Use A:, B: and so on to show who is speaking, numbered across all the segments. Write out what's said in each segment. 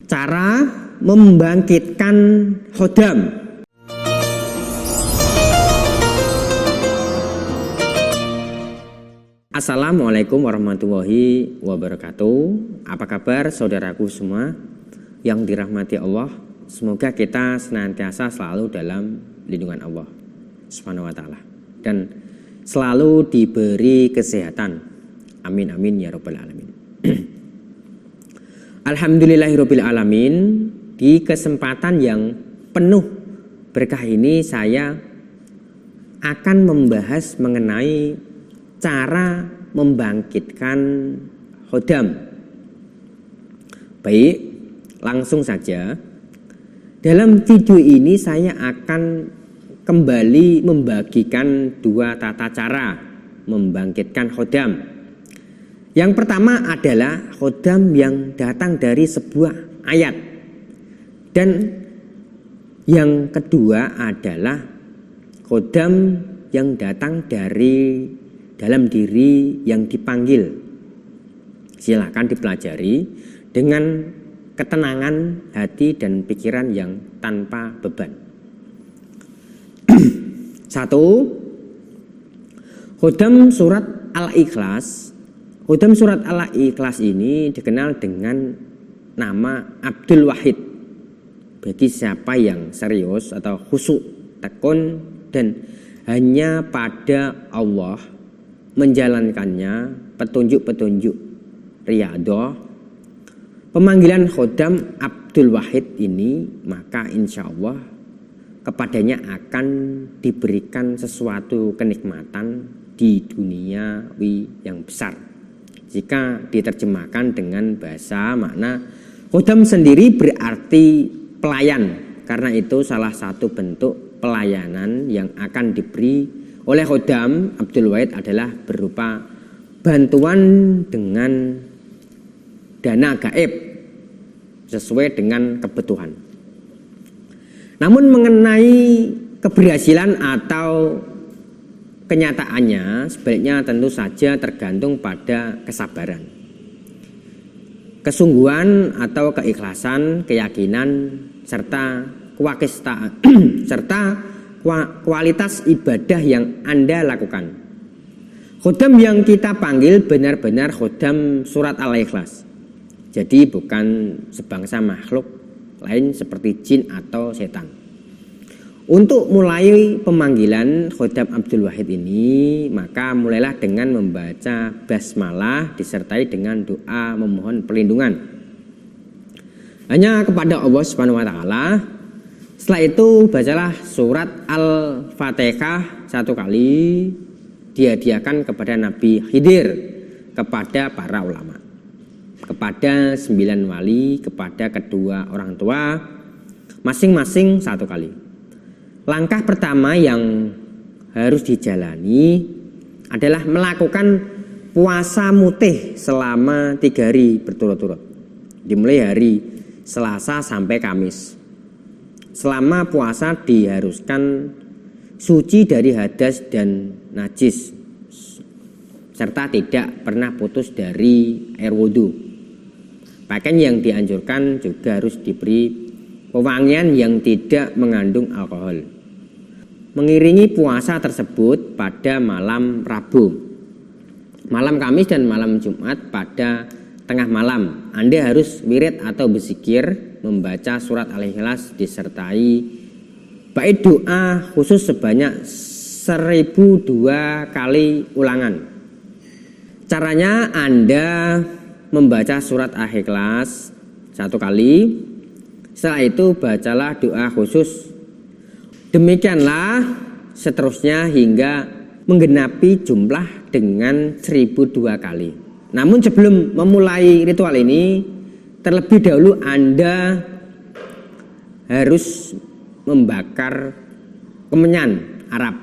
A: Cara membangkitkan khodam. Assalamualaikum warahmatullahi wabarakatuh. Apa kabar saudaraku semua yang dirahmati Allah? Semoga kita senantiasa selalu dalam lindungan Allah Subhanahu wa taala dan selalu diberi kesehatan. Amin amin ya rabbal alamin. Alhamdulillahirabbil alamin. Di kesempatan yang penuh berkah ini saya akan membahas mengenai cara membangkitkan khodam. Baik, langsung saja. Dalam video ini saya akan kembali membagikan dua tata cara membangkitkan khodam. Yang pertama adalah khodam yang datang dari sebuah ayat. Dan yang kedua adalah khodam yang datang dari dalam diri yang dipanggil. Silakan dipelajari dengan ketenangan hati dan pikiran yang tanpa beban. 1. Khodam surat Al-Ikhlas. Khodam surat Al-Ikhlas ini dikenal dengan nama Abdul Wahid. Bagi siapa yang serius atau khusyuk, tekun dan hanya pada Allah menjalankannya petunjuk-petunjuk riyadhah, pemanggilan khodam Abdul Wahid ini, maka insya Allah kepadanya akan diberikan sesuatu kenikmatan di duniawi yang besar. Jika diterjemahkan dengan bahasa makna, khodam sendiri berarti pelayan. Karena itu salah satu bentuk pelayanan yang akan diberi oleh khodam Abdul Wahid adalah berupa bantuan dengan dana gaib sesuai dengan kebutuhan. Namun mengenai keberhasilan atau kenyataannya sebaliknya tentu saja tergantung pada kesabaran, kesungguhan atau keikhlasan, keyakinan serta serta kualitas ibadah yang Anda lakukan. Khodam yang kita panggil benar-benar khodam surat Al-Ikhlas. Jadi bukan sebangsa makhluk lain seperti jin atau setan. Untuk mulai pemanggilan khodam Abdul Wahid ini, maka mulailah dengan membaca basmalah disertai dengan doa memohon perlindungan hanya kepada Allah Subhanahu wa taala. Setelah itu bacalah surat Al-Fatihah 1 kali, dihadiahkan kepada Nabi Khidir, kepada para ulama, kepada 9 wali, kepada kedua orang tua masing-masing 1 kali. Langkah pertama yang harus dijalani adalah melakukan puasa mutih selama 3 hari berturut-turut, dimulai hari Selasa sampai Kamis. Selama puasa diharuskan suci dari hadas dan najis, serta tidak pernah putus dari air wudhu. Pakaian yang dianjurkan juga harus diberi pewangian yang tidak mengandung alkohol. Mengiringi puasa tersebut pada malam Rabu, malam Kamis dan malam Jumat pada tengah malam Anda harus wirid atau berzikir, membaca surat Al-Ikhlas disertai bait doa khusus sebanyak 1002 kali ulangan. Caranya Anda membaca surat Al-Ikhlas 1 kali, setelah itu bacalah doa khusus. Demikianlah seterusnya hingga menggenapi jumlah dengan 1002 kali. Namun sebelum memulai ritual ini, terlebih dahulu Anda harus membakar kemenyan Arab.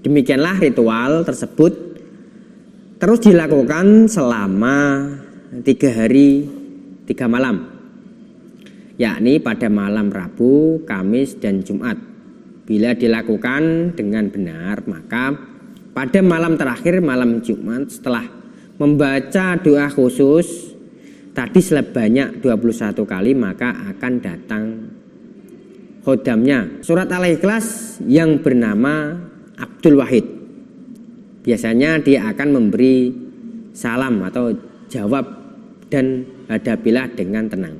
A: Demikianlah ritual tersebut terus dilakukan selama 3 hari 3 malam, yakni pada malam Rabu, Kamis, dan Jumat. Bila dilakukan dengan benar, maka pada malam terakhir, malam Jumat, setelah membaca doa khusus, tadi sebanyak 21 kali, maka akan datang khodamnya. Surat Al-Ikhlas yang bernama Abdul Wahid. Biasanya dia akan memberi salam atau jawab dan hadapilah dengan tenang.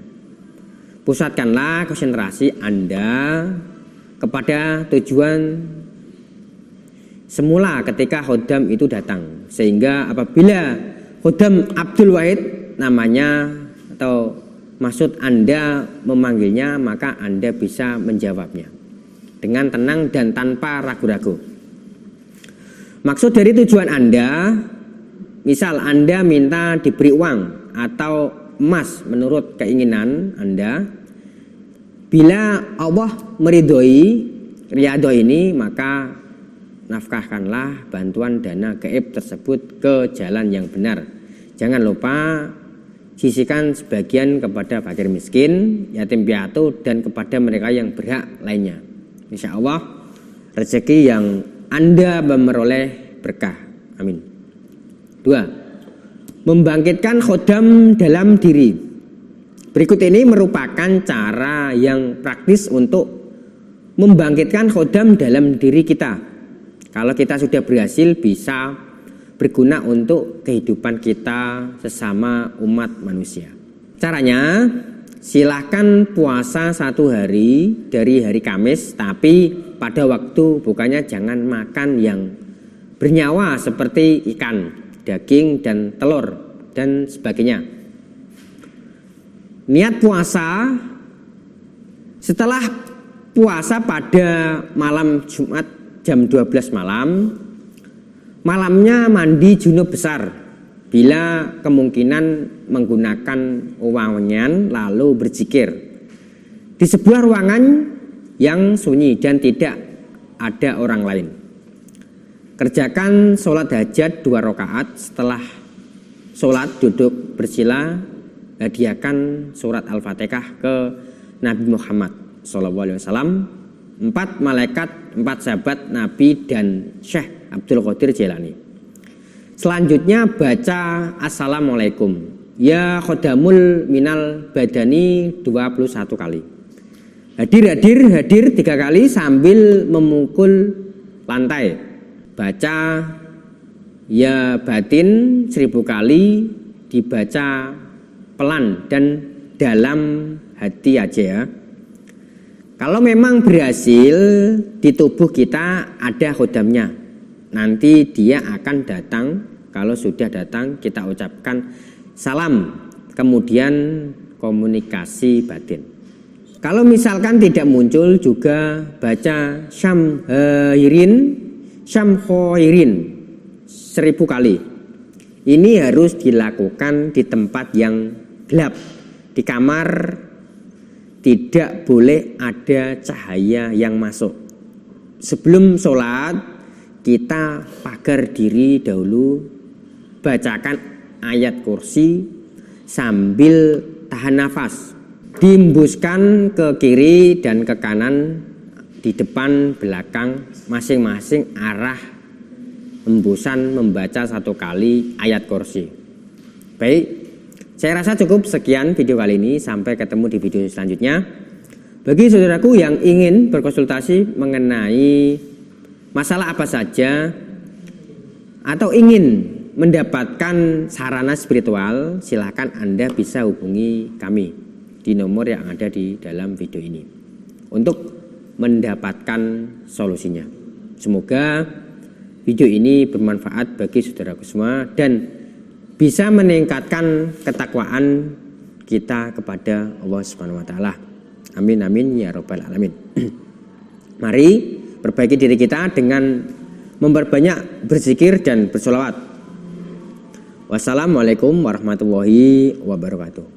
A: Pusatkanlah konsentrasi Anda kepada tujuan semula ketika khodam itu datang, sehingga apabila khodam Abdul Wahid namanya atau maksud Anda memanggilnya, maka Anda bisa menjawabnya dengan tenang dan tanpa ragu-ragu. Maksud dari tujuan Anda, misal Anda minta diberi uang atau emas menurut keinginan Anda, bila Allah meridhoi riyadhah ini, maka nafkahkanlah bantuan dana gaib tersebut ke jalan yang benar. Jangan lupa sisihkan sebagian kepada fakir miskin, yatim piatu, dan kepada mereka yang berhak lainnya. Insya Allah rezeki yang Anda memperoleh berkah. Amin. 2. Membangkitkan khodam dalam diri. Berikut ini merupakan cara yang praktis untuk membangkitkan khodam dalam diri kita. Kalau kita sudah berhasil, bisa berguna untuk kehidupan kita sesama umat manusia. Caranya, silahkan puasa 1 hari dari hari Kamis, tapi pada waktu bukanya jangan makan yang bernyawa seperti ikan, daging, dan telur, dan sebagainya. Niat puasa setelah puasa pada malam Jumat jam 12 malam, malamnya mandi junub besar bila kemungkinan menggunakan wewangian, lalu berzikir di sebuah ruangan yang sunyi dan tidak ada orang lain. Kerjakan sholat hajat 2 rakaat. Setelah sholat duduk bersila, hadiahkan surat Al-Fatihah ke Nabi Muhammad SAW, 4 malaikat, 4 sahabat Nabi, dan Syekh Abdul Qadir Jailani. Selanjutnya baca Assalamualaikum ya khodamul minal badani 21 kali. Hadir 3 kali sambil memukul lantai. Baca ya batin 1000 kali, dibaca pelan dan dalam hati aja ya. Kalau memang berhasil di tubuh kita ada khodamnya, nanti dia akan datang. Kalau sudah datang, kita ucapkan salam, kemudian komunikasi batin. Kalau misalkan tidak muncul, juga baca syamhairin 1000 kali. Ini harus dilakukan di tempat yang gelap, di kamar. Tidak boleh ada cahaya yang masuk. Sebelum sholat, kita pagar diri dahulu, bacakan ayat kursi sambil tahan nafas. Dihembuskan ke kiri dan ke kanan, di depan, belakang, masing-masing arah hembusan membaca 1 kali ayat kursi. Baik, saya rasa cukup sekian video kali ini. Sampai ketemu di video selanjutnya. Bagi saudaraku yang ingin berkonsultasi mengenai masalah apa saja atau ingin mendapatkan sarana spiritual, silakan Anda bisa hubungi kami di nomor yang ada di dalam video ini untuk mendapatkan solusinya. Semoga video ini bermanfaat bagi saudaraku semua dan bisa meningkatkan ketakwaan kita kepada Allah Subhanahu wa taala. Amin amin ya rabbal alamin. Mari perbaiki diri kita dengan memperbanyak berzikir dan bersolawat. Wassalamualaikum warahmatullahi wabarakatuh.